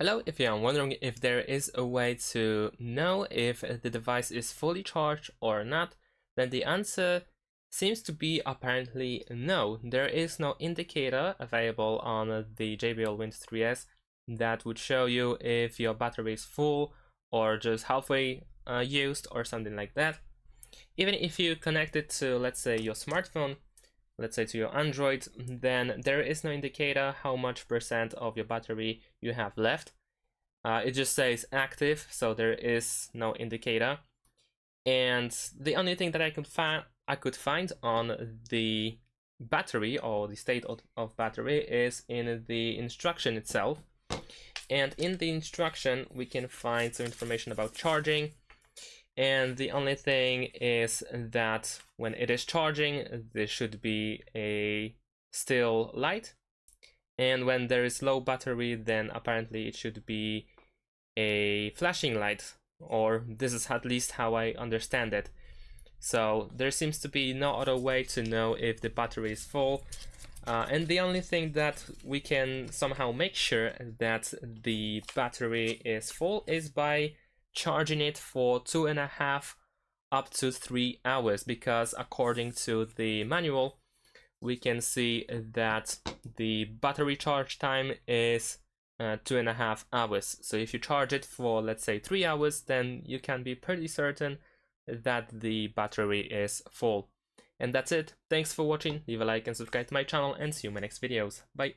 Hello, if you are wondering if there is a way to know if the device is fully charged or not, then the answer seems to be apparently no. There is no indicator available on the JBL Wind 3S that would show you if your battery is full or just halfway used or something like that. Even if you connect it to, let's say, your smartphone, let's say to your Android, then there is no indicator how much percent of your battery you have left. It just says active, so there is no indicator. And the only thing that I could find on the battery or the state of battery is in the instruction itself. And in the instruction, we can find some information about charging. And the only thing is that when it is charging, there should be a still light. And when there is low battery, then apparently it should be a flashing light, or this is at least how I understand it. So there seems to be no other way to know if the battery is full. And the only thing that we can somehow make sure that the battery is full is by charging it for 2.5 up to 3 hours, because according to the manual we can see that the battery charge time is 2.5 hours. So if you charge it for, let's say, 3 hours, then you can be pretty certain that the battery is full. And that's it. Thanks for watching. Leave a like and subscribe to my channel, and see you in my next videos. Bye.